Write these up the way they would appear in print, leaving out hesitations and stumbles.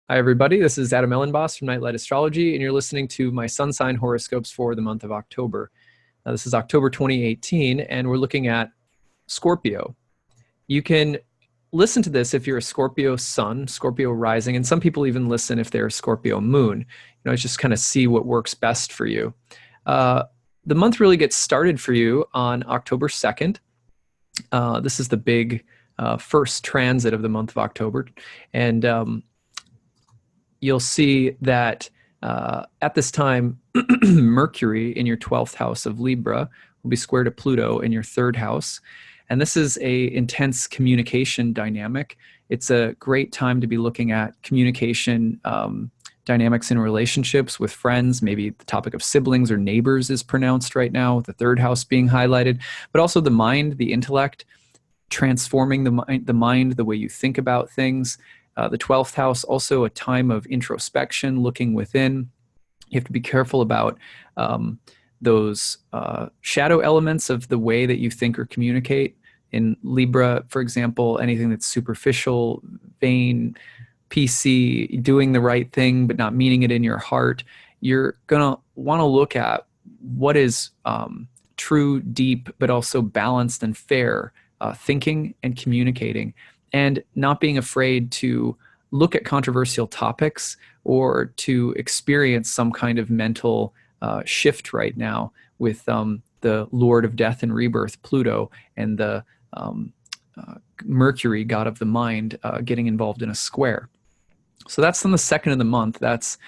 Hi, everybody. This is Adam Elenbaas from Nightlight Astrology, and you're listening to my sun sign horoscopes for the month of October. Now, this is October 2018, and we're looking at Scorpio. You can listen to this if you're a Scorpio Sun, Scorpio rising, and some people even listen if they're a Scorpio moon. It's just kind of see what works best for you. The month really gets started for you on October 2nd. This is the big first transit of the month of October, and you'll see that at this time, Mercury in your 12th house of Libra will be square to Pluto in your 3rd house. And this is a intense communication dynamic. It's a great time to be looking at communication dynamics in relationships with friends. Maybe the topic of siblings or neighbors is pronounced right now, with the 3rd house being highlighted, but also the mind, the intellect, transforming the mind, the way you think about things. The 12th house, also a time of introspection, looking within. You have to be careful about those shadow elements of the way that you think or communicate. In Libra, for example, anything that's superficial, vain, PC, doing the right thing but not meaning it in your heart, you're going to want to look at what is true, deep, but also balanced and fair thinking and communicating, and not being afraid to look at controversial topics or to experience some kind of mental shift right now with the Lord of Death and Rebirth, Pluto, and the Mercury, god of the mind, getting involved in a square. So that's on the 2nd of the month. That's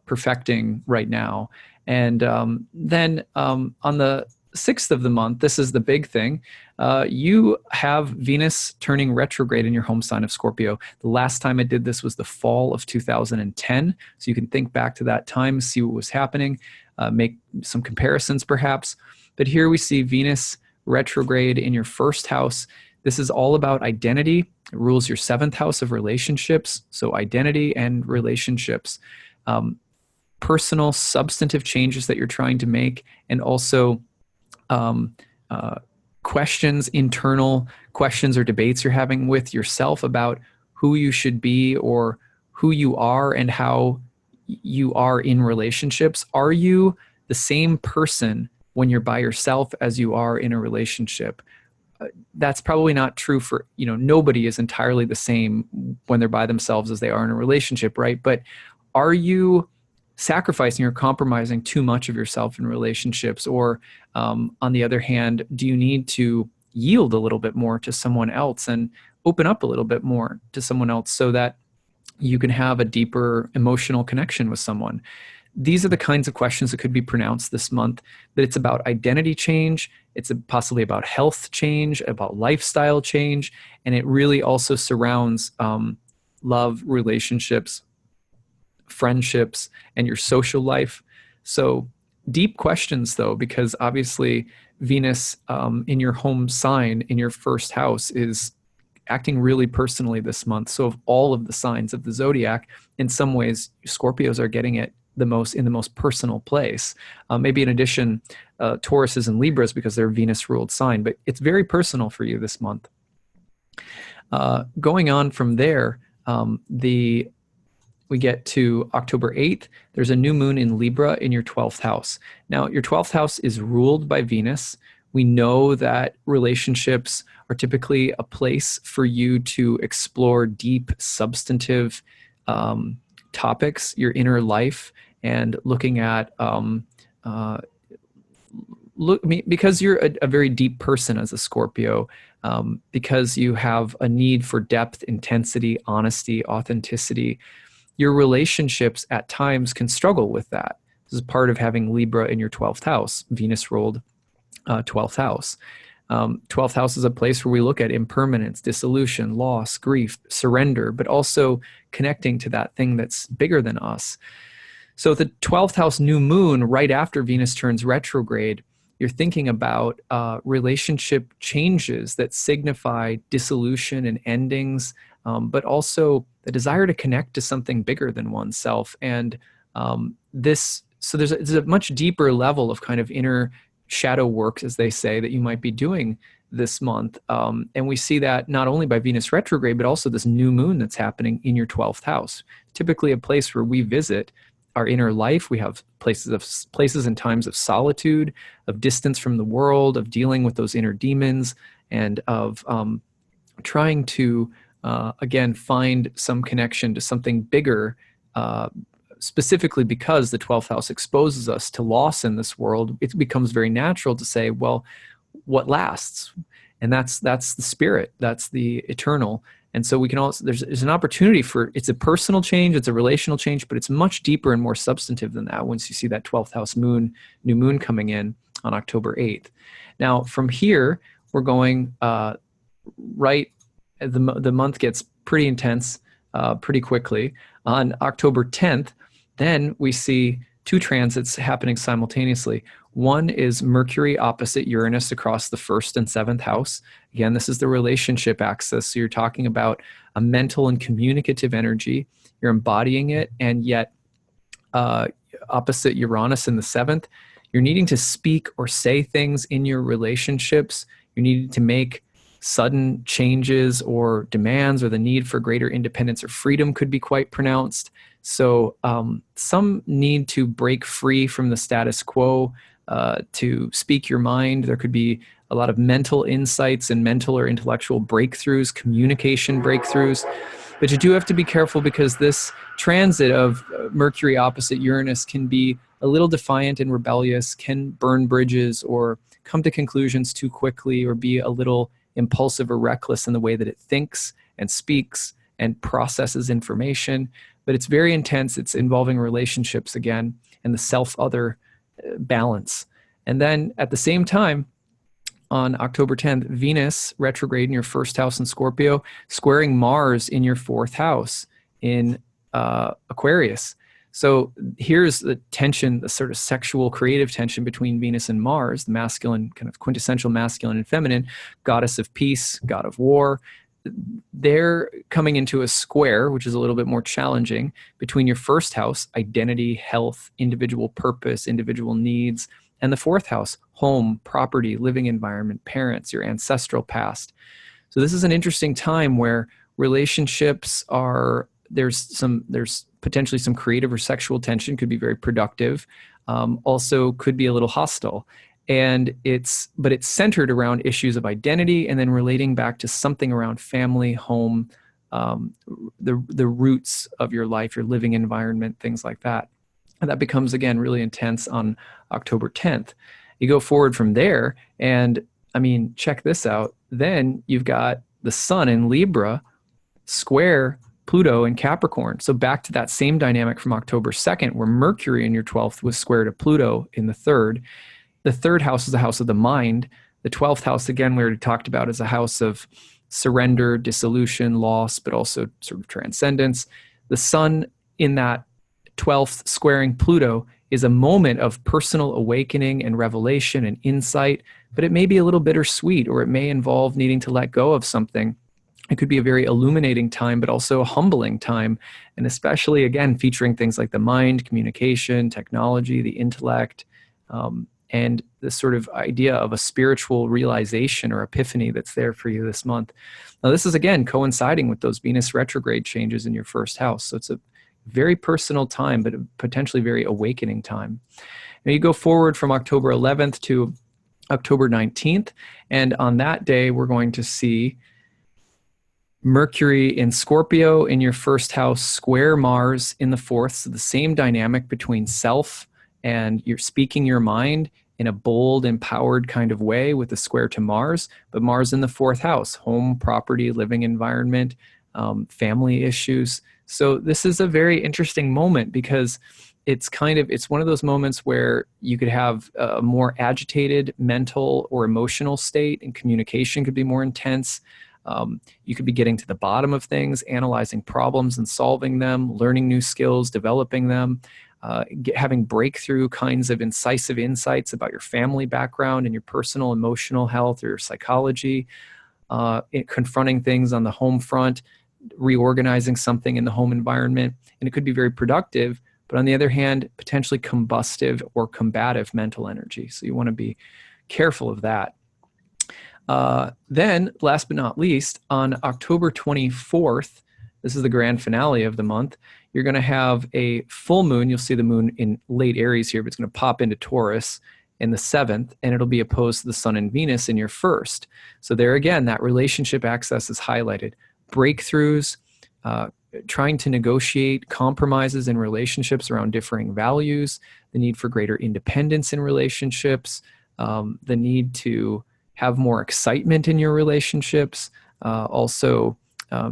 perfecting right now. And then on the 6th of the month, this is the big thing. You have Venus turning retrograde in your home sign of Scorpio. The last time it did this was the fall of 2010. So you can think back to that time, see what was happening, make some comparisons perhaps. But here we see Venus retrograde in your 1st house. This is all about identity. It rules your 7th house of relationships. So identity and relationships. Personal, substantive changes that you're trying to make, and also questions, internal questions or debates you're having with yourself about who you should be or who you are and how you are in relationships. Are you the same person when you're by yourself as you are in a relationship? That's probably not true for, nobody is entirely the same when they're by themselves as they are in a relationship, right? But are you sacrificing or compromising too much of yourself in relationships? Or on the other hand, do you need to yield a little bit more to someone else and open up a little bit more to someone else so that you can have a deeper emotional connection with someone? These are the kinds of questions that could be pronounced this month. But it's about identity change. It's possibly about health change, about lifestyle change. And it really also surrounds love, relationships, friendships, and your social life. So deep questions though, because obviously Venus in your home sign in your 1st house is acting really personally this month. So of all of the signs of the zodiac, in some ways Scorpios are getting it the most in the most personal place. Maybe in addition, Tauruses and Libras, because they're Venus ruled sign, but it's very personal for you this month. Going on from there, we get to October 8th, there's a new moon in Libra in your 12th house. Now, your 12th house is ruled by Venus. We know that relationships are typically a place for you to explore deep, substantive topics, your inner life, and looking at, because you're a very deep person as a Scorpio, because you have a need for depth, intensity, honesty, authenticity, your relationships at times can struggle with that. This is part of having Libra in your 12th house, Venus ruled 12th house. 12th house is a place where we look at impermanence, dissolution, loss, grief, surrender, but also connecting to that thing that's bigger than us. So the 12th house new moon, right after Venus turns retrograde, you're thinking about relationship changes that signify dissolution and endings, but also the desire to connect to something bigger than oneself. And so there's a much deeper level of kind of inner shadow work, as they say, that you might be doing this month. And we see that not only by Venus retrograde, but also this new moon that's happening in your 12th house. Typically a place where we visit our inner life. We have places and times of solitude, of distance from the world, of dealing with those inner demons, and of trying to, again, find some connection to something bigger, specifically because the 12th house exposes us to loss in this world. It becomes very natural to say, well, what lasts? And that's the spirit, that's the eternal. And so we can also, there's an opportunity for, it's a personal change, it's a relational change, but it's much deeper and more substantive than that once you see that 12th house moon, new moon coming in on October 8th. Now from here, we're going right, the month gets pretty intense pretty quickly. On October 10th, then we see two transits happening simultaneously. One is Mercury opposite Uranus across the 1st and 7th house. Again, this is the relationship axis. So you're talking about a mental and communicative energy. You're embodying it, and yet opposite Uranus in the 7th, you're needing to speak or say things in your relationships. You're needing to make sudden changes or demands, or the need for greater independence or freedom could be quite pronounced. So some need to break free from the status quo, to speak your mind. There could be a lot of mental insights and mental or intellectual breakthroughs, communication breakthroughs. But you do have to be careful, because this transit of Mercury opposite Uranus can be a little defiant and rebellious, can burn bridges or come to conclusions too quickly, or be a little impulsive or reckless in the way that it thinks and speaks and processes information. But it's very intense. It's involving relationships again, and the self-other balance. And then at the same time, on October 10th, Venus retrograde in your 1st house in Scorpio, squaring Mars in your 4th house in Aquarius. So here's the tension, the sort of sexual creative tension between Venus and Mars, the masculine, kind of quintessential masculine and feminine, goddess of peace, god of war. They're coming into a square, which is a little bit more challenging, between your 1st house, identity, health, individual purpose, individual needs, and the 4th house, home, property, living environment, parents, your ancestral past. So this is an interesting time where relationships are, there's potentially some creative or sexual tension, could be very productive, also could be a little hostile. And it's centered around issues of identity, and then relating back to something around family, home, the roots of your life, your living environment, things like that. And that becomes, again, really intense on October 10th. You go forward from there, and I mean, check this out. Then you've got the sun in Libra square Pluto in Capricorn. So back to that same dynamic from October 2nd, where Mercury in your 12th was square to Pluto in the 3rd. The 3rd house is a house of the mind. The 12th house, again, we already talked about, is a house of surrender, dissolution, loss, but also sort of transcendence. The sun in that 12th squaring Pluto is a moment of personal awakening and revelation and insight, but it may be a little bittersweet, or it may involve needing to let go of something. It could be a very illuminating time, but also a humbling time, and especially, again, featuring things like the mind, communication, technology, the intellect, and this sort of idea of a spiritual realization or epiphany that's there for you this month. Now, this is, again, coinciding with those Venus retrograde changes in your 1st house. So it's a very personal time, but a potentially very awakening time. Now you go forward from October 11th to October 19th, and on that day, we're going to see Mercury in Scorpio in your 1st house, square Mars in the 4th. So the same dynamic between self and you're speaking your mind in a bold, empowered kind of way with the square to Mars, but Mars in the 4th house, home, property, living environment, family issues. So this is a very interesting moment, because it's one of those moments where you could have a more agitated mental or emotional state, and communication could be more intense. You could be getting to the bottom of things, analyzing problems and solving them, learning new skills, developing them, having breakthrough kinds of incisive insights about your family background and your personal emotional health or your psychology, confronting things on the home front, reorganizing something in the home environment. And it could be very productive, but on the other hand, potentially combustive or combative mental energy. So you want to be careful of that. Then, last but not least, on October 24th, this is the grand finale of the month, you're going to have a full moon. You'll see the moon in late Aries here, but it's going to pop into Taurus in the 7th, and it'll be opposed to the Sun and Venus in your first. So there again, that relationship access is highlighted. Breakthroughs, trying to negotiate compromises in relationships around differing values, the need for greater independence in relationships, the need to have more excitement in your relationships, also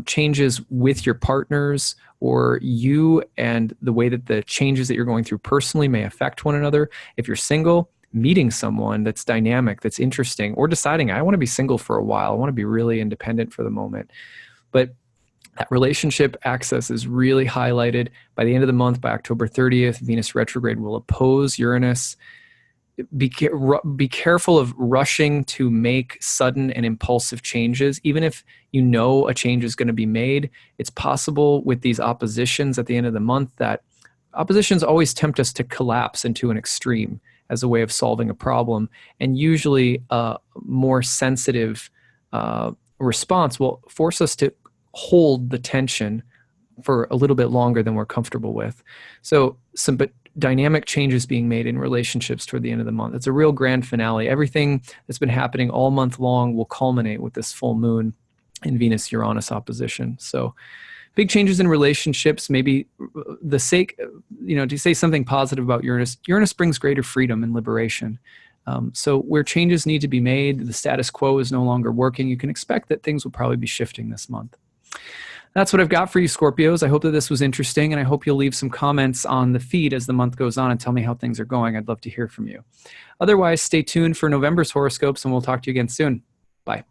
changes with your partners or you, and the way that the changes that you're going through personally may affect one another. If you're single, meeting someone that's dynamic, that's interesting, or deciding, I want to be single for a while, I want to be really independent for the moment. But that relationship access is really highlighted. By the end of the month, by October 30th, Venus retrograde will oppose Uranus. Be careful of rushing to make sudden and impulsive changes. Even if you know a change is going to be made, it's possible with these oppositions at the end of the month that oppositions always tempt us to collapse into an extreme as a way of solving a problem. And usually a more sensitive response will force us to hold the tension for a little bit longer than we're comfortable with. So but dynamic changes being made in relationships toward the end of the month. It's a real grand finale. Everything that's been happening all month long will culminate with this full moon in Venus-Uranus opposition. So big changes in relationships, maybe to say something positive about Uranus. Uranus brings greater freedom and liberation. So where changes need to be made, the status quo is no longer working, you can expect that things will probably be shifting this month. That's what I've got for you, Scorpios. I hope that this was interesting, and I hope you'll leave some comments on the feed as the month goes on and tell me how things are going. I'd love to hear from you. Otherwise, stay tuned for November's horoscopes, and we'll talk to you again soon. Bye.